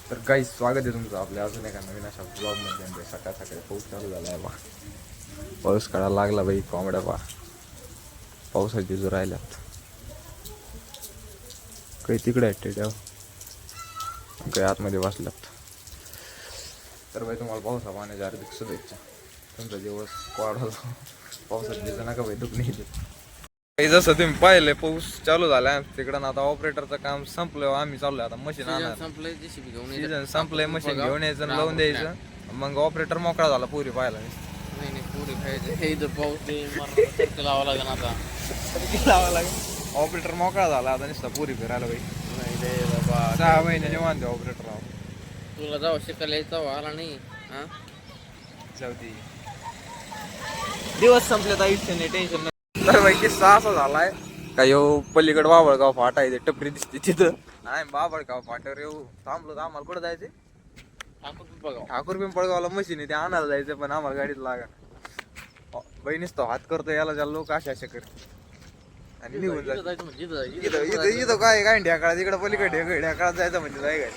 तर काही स्वागत आहे तुमचं आपल्या अजून एका नवीन अशा ब्लॉगमध्ये. सकाळ सकाळी पाऊस चालू झाला आहे बा. पाऊस काढायला लागला बाई. कोंबड्या बा पावसाची जो राहिल्यात काही तिकडे आहेत टेट्या, काही आतमध्ये बसल्यात. तर बाई तुम्हाला पावसा पाण्याच्या हार्दिक शुभेच्छा. तुमचा दिवस वाढवला पावसात भिजू नका बाई, दुख नाही. जसं तुम्ही पाहिलंय पाऊस चालू झालाय तिकडं. आता ऑपरेटरचं काम संपलं, आम्ही चाललोय आता मशीन आणायला. सीझन संपलंय, मशीन घेऊन यायचं आणि लावून द्यायचं. मग ऑपरेटर मोकळा झाला पुरी पाहायला. नाही पुरी खायचं पाऊस लावा लागेल आता. लावा लागेल. ऑपरेटर मोकळा झाला आता नुसता पुरी फिरायला बाई. नाही रे बाबा, 6 महिन्याने मानते ऑपरेटर. तुला जाऊ शिकायला यायचं आला नाही. हा जाऊ दे, दिवस संपलेत, आयुष्य नाही, टेन्शन नाही. तर बाई किस्सा असा झालाय का यो पलीकडे बाबळगाव फाटा आहे, टपरी दिसते तिथं. नाही बाबळगाव फाट्यावर येऊ थांबलो तर आम्हाला कुठं जायचं? ठाकूर पिंपळगावला मशीन आहे, ते आणायला जायचं. पण आम्हाला गाडीत लागा बहिणीच तो हात करतो याला, ज्याला लोक अशा करते आणि निघून जायचं. इथं काय ढ्याकाळात इकडं पलीकडे ढ्याकाळात जायचं म्हणजे जाय काय.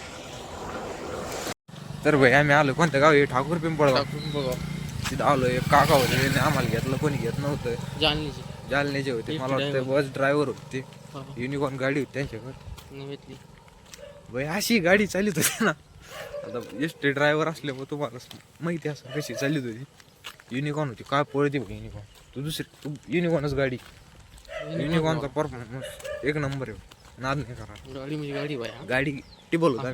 तर भाई आम्ही आलो कोणत्या गाव? ठाकूर पिंपळगाव. तिथं आलो. एक काका होते, आम्हाला घेतलं, कोणी घेत नव्हतं. जालन्याचे होते, मला वाटतं बस ड्रायव्हर होते. युनिकॉर्न गाडी होती त्यांच्याकडे. भाई अशी गाडी चालित होती ना, आता एसटी ड्रायव्हर असल्यामुळे तुम्हाला माहिती असं कशी चालित होती. युनिकॉर्न होती, काय पळते भाई युनिकॉर्न. तू युनिकॉर्नच गाडी. युनिकॉर्नचा परफॉर्मन्स एक नंबर आहे, नाद नाही करा. गाडी टिबल होता.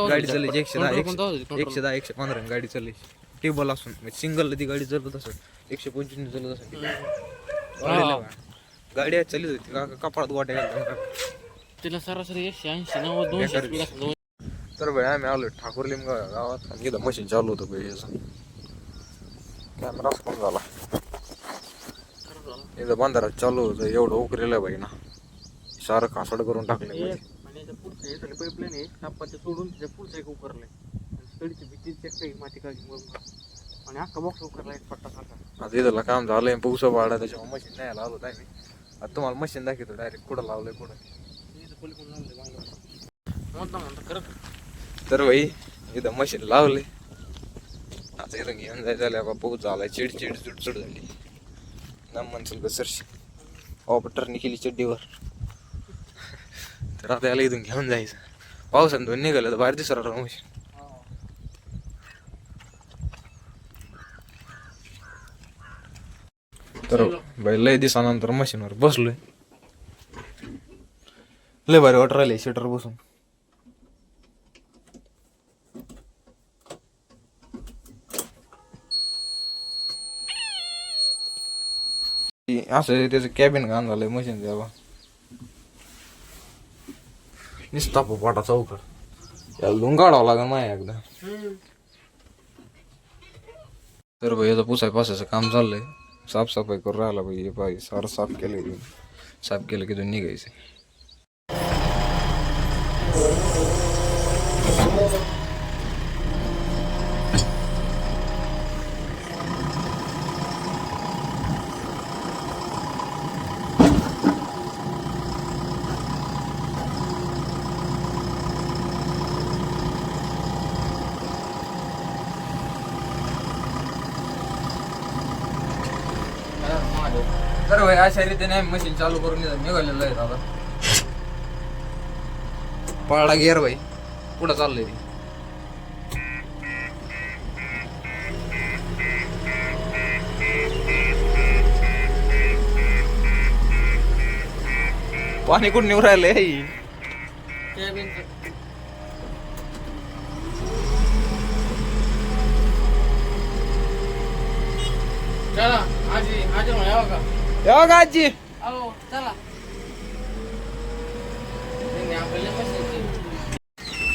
गाडी चालली 110 115 गाडी चालली टेबल असून. सिंगल ती गाडी चालत असत, 125 चालत असत. गाडी चालत होती, कपाळात गोट्या घालतात तिला सरासरी 180 90 तर भाई आम्ही आलो ठाकूर लिमगाव गावात. आणि इथं मशीन चालू होतं भाई. याचं कॅमेरा पण झाला. इथं बांधारात चालू होतं, एवढं उकरेलं भाई ना, सारं कासड करून टाकले. पाईपलाईन आहे, सापाच्या सोडून त्याच्या पुढचं एक उकरलंय. कडीची भीती चेक काही माती काढली आणि अख्खा बॉक्स उकरला एक पट्टा सारखा. आता इथं काम झालंय, पाऊस वाढा, त्याच्यामुळे मशीन नाही आलो नाही मी. आता तुम्हाला मशीन दाखवतो डायरेक्ट कुठं लावलंय कुठं. तर भाई इथं मशीन लावले. आता इथं घेऊन जायचं पाऊस झालाय, चिडचिड चुडचुड झाली ना म्हणसल सरशी. ऑपरेटरने केली चड्डीवर. तर आता याला इथून घेऊन जायचं. पावसानं दोन निघालं तर बाहेर दिसणार मशीन. तर बाई लय दिवसानंतर मशीनवर बसलोय. लय भारी वाटर राहिले शेटर बसून. असं त्याचं कॅबिन घाण झालंय मशीन. द्यावा निसता पोपाटा चौकड याला धुवून काढावं लागेल माया एकदा. तर भाई याचं पुसाय पासायचं काम चाललंय. साफसफाई करून राहिला भाई. बाई सारं साफ केलं. साफ केलं की दोन निघायचं. तर भाई अशा रीतीने मशीन चालू करून निघालेलं आहे. दादा पळाला गिअर भाई, पुढं चाललंय ती. पाणी कुठं निघून राहिलंय. चला आजी आजी म्हणावं का? येवा का आजी? अहो चला.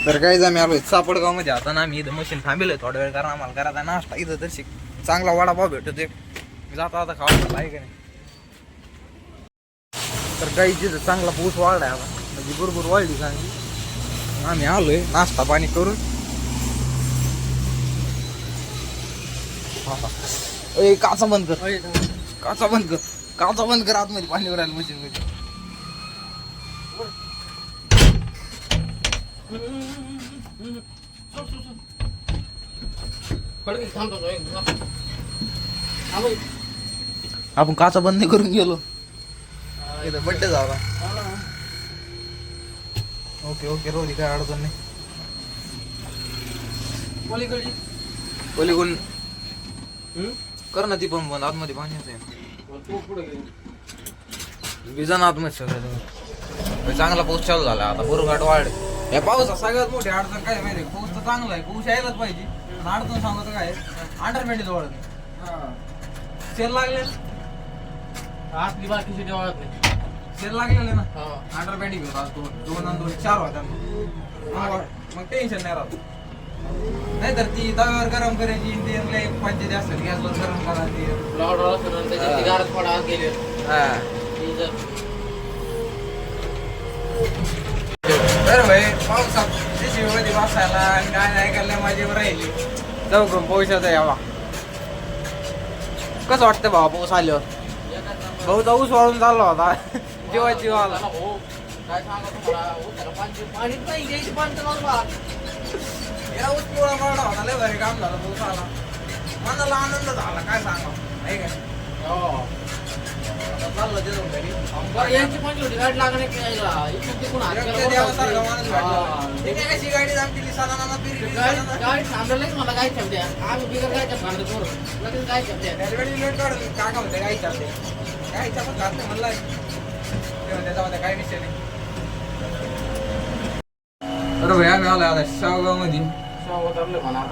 तर काही आम्ही आलोय सापडगाव मध्ये. आता ना आम्ही इथं मशीन थांबेलोय थोडा वेळ, कारण आम्हाला करायचा नाश्ता. इथं तर चांगला वडापाव भेटतोय. जाता आता खावा आहे का नाही. तर काही तिथं चांगला पाऊस वाढलाय आता, म्हणजे बरोबर वाढली चांगली. आम्ही आलोय नाश्ता पाणी करून. काचा बंद कर, काचा बंद कर, काचा बंद कर. आतमध्ये पाणी राहिलं मशीन मध्ये. आपण काचा बंद नाही करून गेलो. इथं बड्डे झाला. ओके ओके रोजी काय अडचण नाही. पलीकडून कर ना ती पण बंद. आतमध्ये पाणी येते. विजन आतमध्ये सगळं चांगला पाऊस चालू झाला आता. बोरघाट वाढ या पावसात सगळ्यात मोठी अडचण काय माहिती. पाऊस तर चांगला आहे. पाऊस यायलाच पाहिजे. अडचण सांगत काय अंडरमेंट जवळ सेल लागले. आतली बाकीची देवळात नाही. सेल लागलेले ना. अंडरमेंटिंग होता आज 2 आणि 2 4 होत्या. मग टेन्शन नाही राहत. नाही तर ती तव्यावर गरम करायची. ते पंचायती असतात गॅसवर गरम करायची. बरं भाई पावसात मध्ये बसायला आणि काय ऐकायला माझ्यावर राहिली. जाऊ करून पावसाचा यावा. कसं वाटतं भावा पाऊस आल्यावर. भाऊचा ऊस वाळून चालला होता. जीवाची वाला या ऊस पोळा मारला होता. लय भारी काम झालं. पाऊस आला मनाला आनंद झाला. काय सांगा आहे का चाललं ते जाऊन घरी. यांची पण छोटी गाडी लागणे कशी गाडी दाखवली साधारण गाडी थांबलेच मला काय ठेवते. आम्ही बिगर गायच्या भांडत करू लगेच काय ठेवते. काका म्हणते गाई चालते. गाईचा पण घात नाही म्हणला. त्याच्यामध्ये काही विषय नाही. बरोबर आम्ही आलो आता शावगाव मध्ये.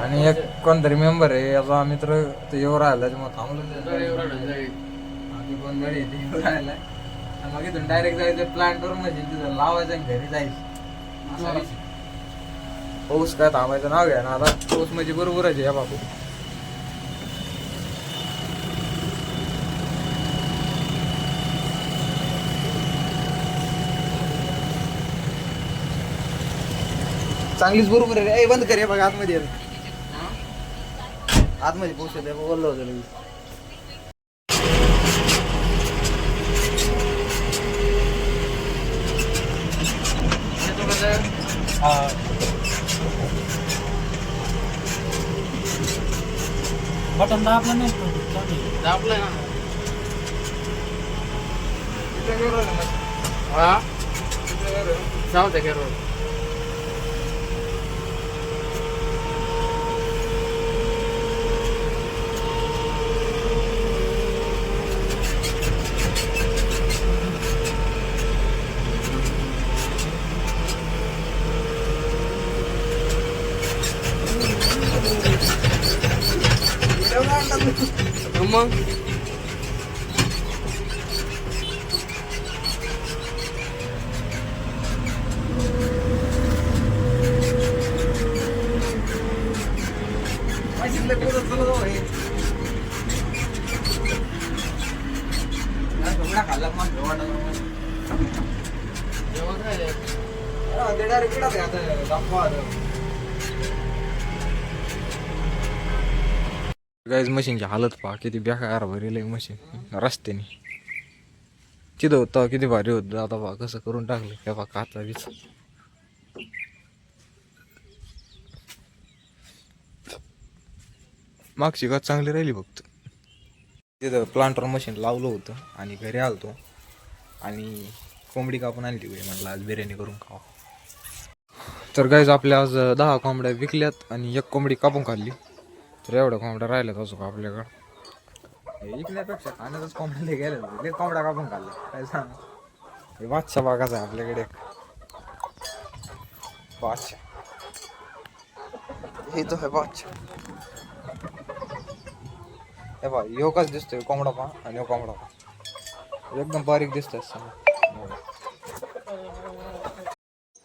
आणि एक कोणतरी मेंबर आहे याचा मित्र तो येऊ राहिला. त्याच्यामुळे थांबलो. पण गाडी येते राहायला. मग इथून डायरेक्ट जायचं प्लांटवर. म्हणजे तिथं लावायचं आणि घरी जायचं. पाऊस काय थांबायचं नाव घ्या ना. आता पाऊस म्हणजे बरोबरच आहे बापू. चांगलीच बरोबर आहे. बंद कर बघा आतमध्ये. आतमध्ये पाऊस येते बोललो होतं. बटन दाबलं नाही. दाबलं ना. हा जाऊ दे रोड. मग गाईज मशीनची हालत पहा किती बेकार भरेल आहे मशीन. रस्त्याने तिथं होतं किती भारी होतं. आता पहा कसं करून टाकलं. हे पहा काचा बीच. मागची काच चांगली राहिली फक्त. तिथं प्लांटर मशीन लावलं होतं आणि घरी आलतो आणि कोंबडी कापून आणली होती. म्हटलं आज बिर्याणी करून खावा. तर गाईज आपल्या आज 10 कोंबड्या विकल्यात आणि 1 कोंबडी कापून खाल्ली. तर एवढ्या कोंबड्या राहिल्यात असो का आपल्याकडं. विकण्यापेक्षा खाण्यातच कोंबड्या गेल्या. कोंबड्या कापून खाल्ल्या काय सांग. हे बादशा बागाचा आहे आपल्याकडे. बादशा हे तो आहे बादशा. हे बा ह्यो कसा दिसतोय कोंबडा पहा आणि ह्यो कोंबडा पहा एकदम बारीक दिसतोय.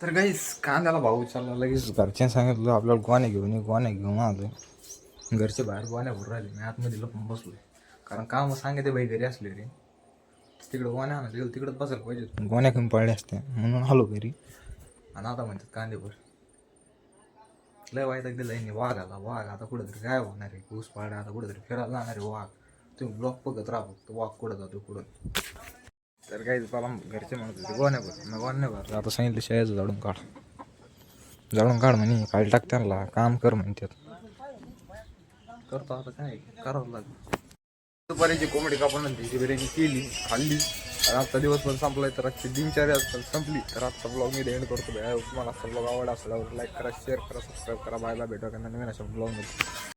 तर गाईस कांद्याला भाऊ चालला. लगेच घरच्यांनी सांगितलं आपल्याला गोण्या घेऊन ये. गोण्या घेऊन आलोय. घरचे बाहेर गोण्या भरून राहिले. मी आतमध्ये लपून बसलोय. कारण काम सांगते बाई घरी असले रे. तिकडं गोण्या आणत गेलो तिकडंच बसायला पाहिजे. गोण्या कमी पडल्या असत्या म्हणून आलो घरी. आणि आता म्हणतात कांदे भर. लय वाईट दिलं वाघ आला. वाघ आता कुठेतरी काय होणार आहे. ऊस पाड्या आता कुठेतरी फिरायला जाणार आहे वाघ. तुम्ही ब्लॉक बघत राहा फक्त वाघ कुठं जातो कुठं. तर काही मला घरचे म्हणत होते गोण्या भर. मी गोण्या भर. आता सांगितलं शाळेचं झाडून काढ. जाळून काढ म्हणे, काढ टाक त्यांना, काम कर म्हणतात. करतो आता, काय करावं लागेल. दुपारीची कोंबडी कापून त्याची बिर्याणी केली, खाल्ली. आणि आजचा दिवस पण संपलाय, तर आजची दिनचर्या पण संपली. तर आजचा ब्लॉग मी एंड करतो. तुम्हाला आजचा ब्लॉग आवडला असल्यावर लाईक करा, शेअर करा, सबस्क्राईब करा. बाय बाय, भेटूया नवीन अशा ब्लॉग मध्ये.